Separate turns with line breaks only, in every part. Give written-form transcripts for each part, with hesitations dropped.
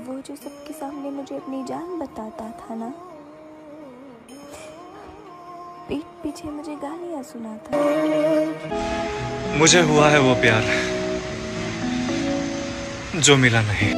वो जो सबके सामने मुझे अपनी जान बताता था ना, पीठ पीछे मुझे गालियां सुनाता।
मुझे हुआ है वो प्यार जो मिला नहीं।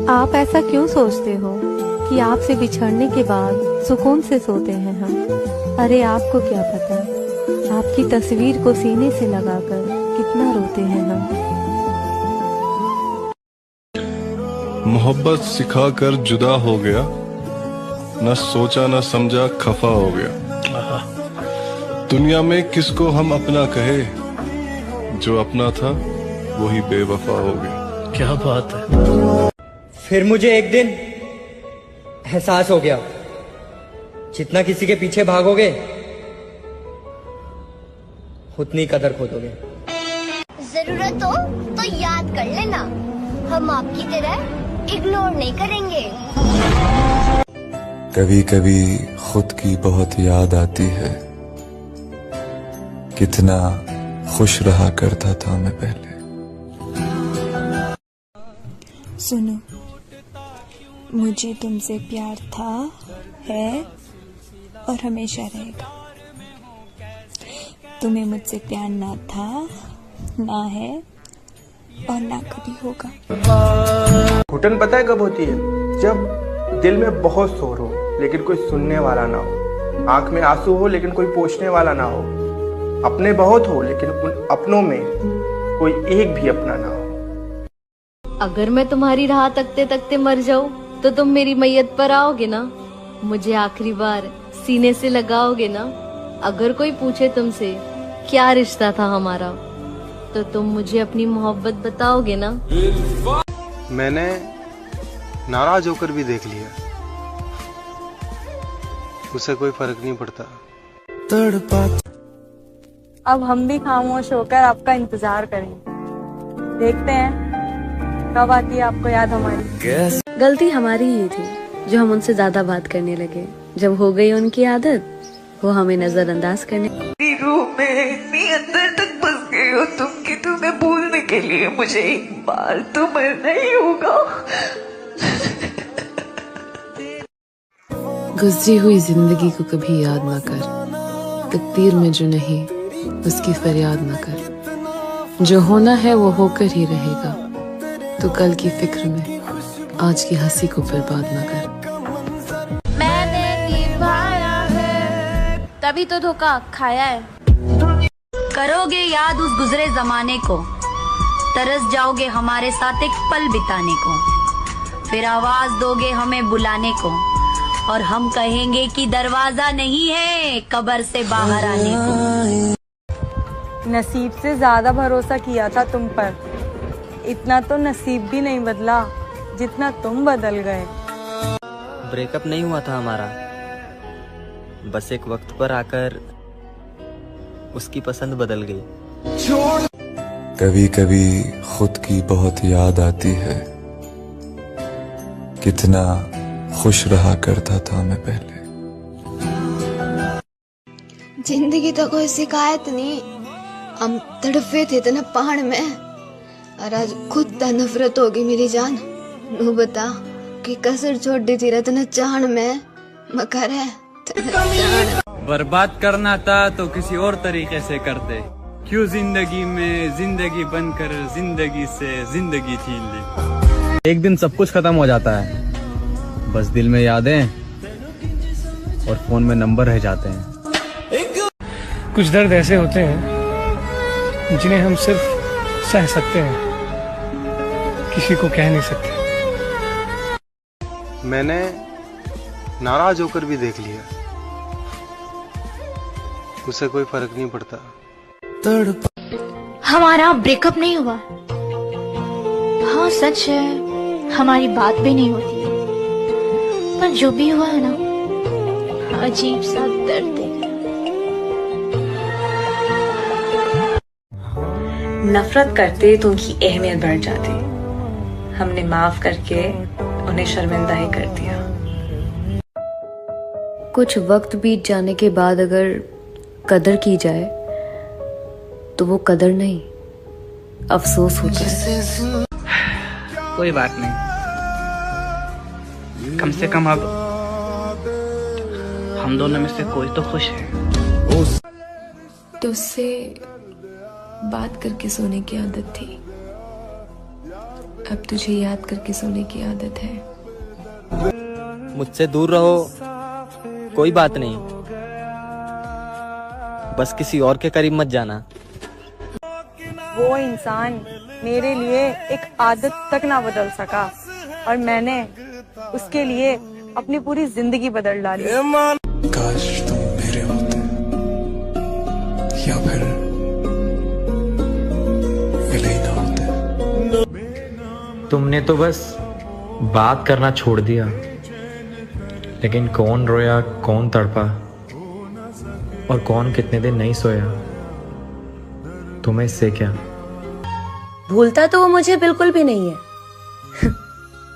आप ऐसा क्यों सोचते हो कि आपसे बिछड़ने के बाद सुकून से सोते हैं हम? अरे आपको क्या पता, आपकी तस्वीर को सीने से लगाकर कितना रोते हैं हम।
मोहब्बत सिखाकर जुदा हो गया, न सोचा न समझा खफा हो गया। दुनिया में किसको हम अपना कहे, जो अपना था वही बेवफा हो गया।
क्या बात है।
फिर मुझे एक दिन एहसास हो गया, जितना किसी के पीछे भागोगे उतनी कदर खोदोगे।
जरूरत हो तो याद कर लेना, हम आपकी तरह इग्नोर नहीं करेंगे।
कभी कभी खुद की बहुत याद आती है, कितना खुश रहा करता था मैं पहले।
सुनो, मुझे तुमसे प्यार था, है और हमेशा रहेगा। तुम्हें मुझसे प्यार ना था, ना है और ना कभी होगा।
घुटन पता है कब होती है? जब दिल में बहुत शोर हो लेकिन कोई सुनने वाला ना हो, आंख में आंसू हो लेकिन कोई पोंछने वाला ना हो, अपने बहुत हो लेकिन उन अपनों में कोई एक भी अपना ना हो।
अगर मैं तुम्हारी राह तकते तकते मर जाऊं तो तुम मेरी मैयत पर आओगे ना? मुझे आखिरी बार सीने से लगाओगे ना? अगर कोई पूछे तुमसे क्या रिश्ता था हमारा, तो तुम मुझे अपनी मोहब्बत बताओगे ना?
मैंने नाराज होकर भी देख लिया, उसे कोई फर्क नहीं पड़ता।
अब हम भी खामोश होकर आपका इंतजार करेंगे, देखते हैं कब आती है आपको याद हमारी।
गलती हमारी ही थी जो हम उनसे ज्यादा बात करने लगे। जब हो गई उनकी आदत, वो हमें नजरअंदाज करने।
रूह में इतनी अंदर तक बस गई हो तुम कि तुम्हें भूलने के लिए मुझे एक बार तो मरना ही होगा।
गुजरी हुई जिंदगी को कभी याद ना कर, तकदीर में जो नहीं उसकी फरियाद ना कर। जो होना है वो होकर ही रहेगा, तो कल की फिक्र में आज की हंसी को बर्बाद ना कर।
मैंने निभाया है तभी तो धोखा खाया है।
करोगे याद उस गुजरे जमाने को, तरस जाओगे हमारे साथ एक पल बिताने को। फिर आवाज दोगे हमें बुलाने को, और हम कहेंगे कि दरवाजा नहीं है कब्र से बाहर आने को।
नसीब से ज्यादा भरोसा किया था तुम पर, इतना तो नसीब भी नहीं बदला जितना तुम बदल गए।
ब्रेकअप नहीं हुआ था हमारा, बस एक वक्त पर आकर उसकी पसंद बदल गई।
कभी कभी खुद की बहुत याद आती है, कितना खुश रहा करता था मैं पहले।
जिंदगी तो कोई शिकायत नहीं, हम तड़पे थे इतना पहाड़ में, और आज खुद ता नफरत होगी मेरी जान। नू बता कि कसर छोड़ दी थी रतन चाहन में, मकर है
बर्बाद करना था तो किसी और तरीके से करते, क्यों जिंदगी में जिंदगी बनकर जिंदगी से जिंदगी छीन ली।
एक दिन सब कुछ खत्म हो जाता है, बस दिल में यादें और फोन में नंबर रह जाते हैं।
कुछ दर्द ऐसे होते हैं जिन्हें हम सिर्फ सह सकते हैं, किसी को कह नहीं सकते।
मैंने नाराज होकर भी देख लिया, उसे कोई फर्क नहीं पड़ता।
हमारा ब्रेकअप नहीं हुआ। हाँ सच है, हमारी बात भी नहीं होती, पर जो भी हुआ है ना, अजीब सा दर्द है।
नफरत करते तो उनकी अहमियत बढ़ जाती, हमने माफ करके उन्हें शर्मिंदा ही कर दिया।
कुछ वक्त बीत जाने के बाद अगर कदर की जाए तो वो कदर नहीं, अफसोस होता है।
कोई बात नहीं,
कम से कम अब हम दोनों में से कोई तो खुश है।
तो उससे बात करके सोने की आदत थी, अब तुझे याद करके सोने की आदत है।
मुझसे दूर रहो, कोई बात नहीं, बस किसी और के करीब मत जाना।
वो इंसान मेरे लिए एक आदत तक ना बदल सका और मैंने उसके लिए अपनी पूरी जिंदगी बदल डाली।
काश तुम मेरे होते या फिर मिले ही ना होते।
तुमने तो बस बात करना छोड़ दिया, लेकिन कौन रोया, कौन तड़पा और कौन कितने दिन नहीं सोया, तुम्हें इससे क्या।
भूलता तो वो मुझे बिल्कुल भी नहीं है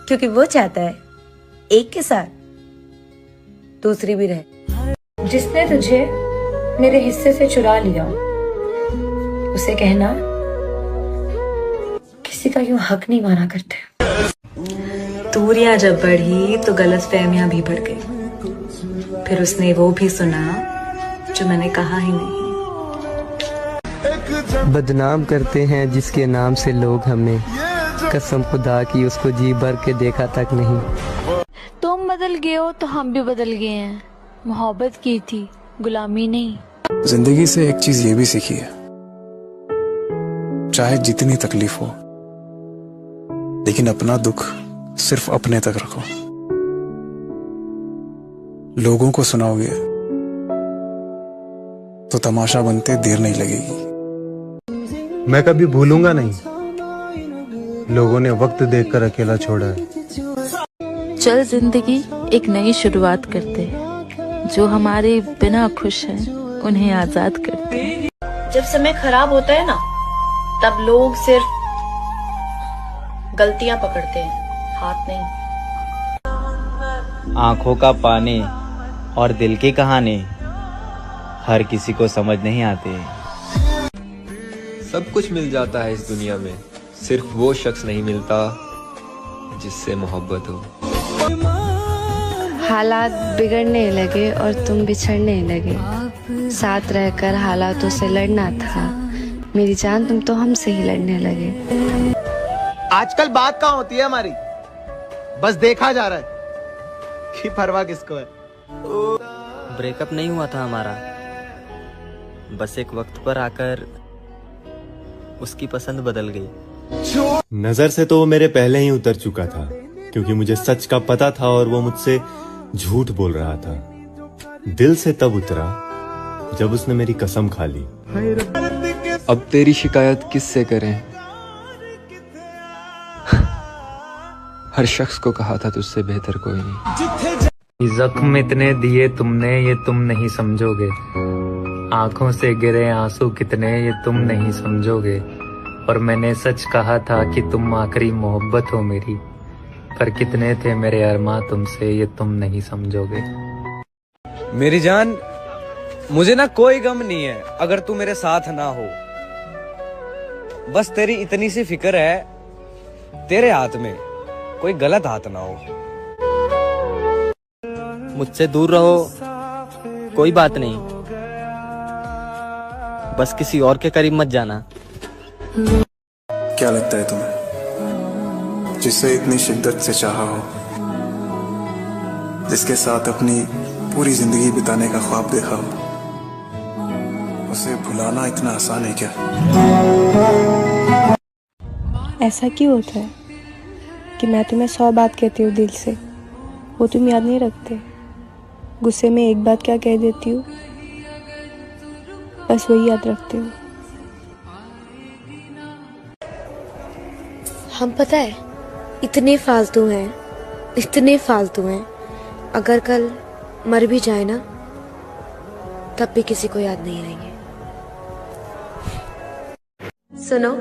क्योंकि वो चाहता है एक के साथ दूसरी भी रहे।
जिसने तुझे मेरे हिस्से से चुरा लिया, उसे कहना किसी का यूं हक नहीं माना करते।
दूरियां जब बढ़ी तो गलतफहमियां भी बढ़ गई, फिर उसने वो भी सुना जो मैंने कहा ही नहीं।
बदनाम करते हैं जिसके नाम से लोग हमें, कसम खुदा की उसको जी भर के देखा तक नहीं।
तुम बदल गए हो तो हम भी बदल गए हैं, मोहब्बत की थी, गुलामी नहीं।
जिंदगी से एक चीज ये भी सीखी है, चाहे जितनी तकलीफ हो, लेकिन अपना दुख सिर्फ अपने तक रखो। लोगों को सुनाओगे तो तमाशा बनते देर नहीं लगेगी।
मैं कभी भूलूंगा नहीं, लोगों ने वक्त देखकर अकेला छोड़ा है।
चल जिंदगी एक नई शुरुआत करते हैं, जो हमारे बिना खुश हैं उन्हें आजाद करते हैं।
जब समय खराब होता है ना, तब लोग सिर्फ गलतियां पकड़ते हैं, हाथ नहीं।
आंखों का पानी और दिल की कहानी हर किसी को समझ नहीं आती।
सब कुछ मिल जाता है इस दुनिया में, सिर्फ वो शख्स नहीं मिलता जिससे मोहब्बत हो।
हालात बिगड़ने लगे और तुम बिछड़ने लगे, साथ रहकर हालातों से लड़ना था, मेरी जान तुम तो हमसे ही लड़ने लगे।
आजकल बात कहाँ होती है हमारी, बस देखा जा रहा है कि परवाह किसको है।
ब्रेकअप नहीं हुआ था हमारा, बस एक वक्त पर आकर उसकी पसंद बदल गई।
नजर से तो वो मेरे पहले ही उतर चुका था, क्योंकि मुझे सच का पता था और वो मुझसे झूठ बोल रहा था। दिल से तब उतरा जब उसने मेरी कसम खा ली।
अब तेरी शिकायत किससे करें, हर शख्स को कहा था तुझसे बेहतर कोई नहीं।
जख्म इतने दिए तुमने ये तुम नहीं समझोगे, आंखों से गिरे आंसू कितने ये तुम नहीं समझोगे। और मैंने सच कहा था कि तुम आखिरी मोहब्बत हो मेरी, पर कितने थे मेरे अरमां तुमसे ये तुम नहीं समझोगे।
मेरी जान, मुझे ना कोई गम नहीं है अगर तू मेरे साथ ना हो। बस तेरी इतनी सी फिक्र है, तेरे हाथ में कोई गलत हाथ ना हो।
मुझसे दूर रहो, कोई बात नहीं, बस किसी और के करीब मत जाना।
क्या लगता है तुम्हें, जिससे इतनी शिद्दत से चाहा हो, जिसके साथ अपनी पूरी जिंदगी बिताने का ख्वाब देखा हो, उसे भुलाना इतना आसान है क्या?
ऐसा क्यों होता है कि मैं तुम्हें 100 बात कहती हूँ दिल से, वो तुम याद नहीं रखते। गुस्से में एक बात क्या कह देती हूँ, बस वही याद रखते हो।
हम पता है इतने फालतू हैं, इतने फालतू हैं, अगर कल मर भी जाए ना तब भी किसी को याद नहीं आएंगे।
सुनो,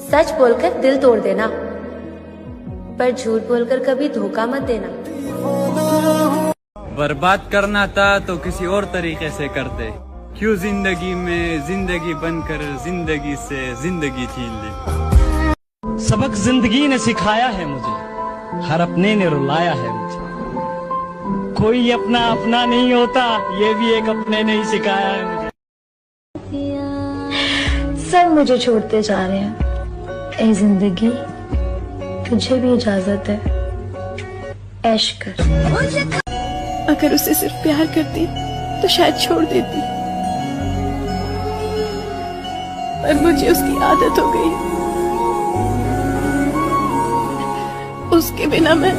सच बोलकर दिल तोड़ देना, पर झूठ बोलकर कभी धोखा मत देना।
बर्बाद करना था तो किसी और तरीके से करते, क्यों जिंदगी में जिंदगी बनकर जिंदगी से जिंदगी छीन ली।
सबक जिंदगी ने सिखाया है मुझे,
हर अपने ने रुलाया है मुझे। कोई अपना अपना नहीं होता, ये भी एक अपने ने ही सिखाया है मुझे।
सब मुझे छोड़ते जा रहे हैं। ए जिंदगी, तुझे भी इजाजत है, ऐश कर।
अगर उसे सिर्फ प्यार करती तो शायद छोड़ देती, पर मुझे उसकी आदत हो गई। उसके बिना मैं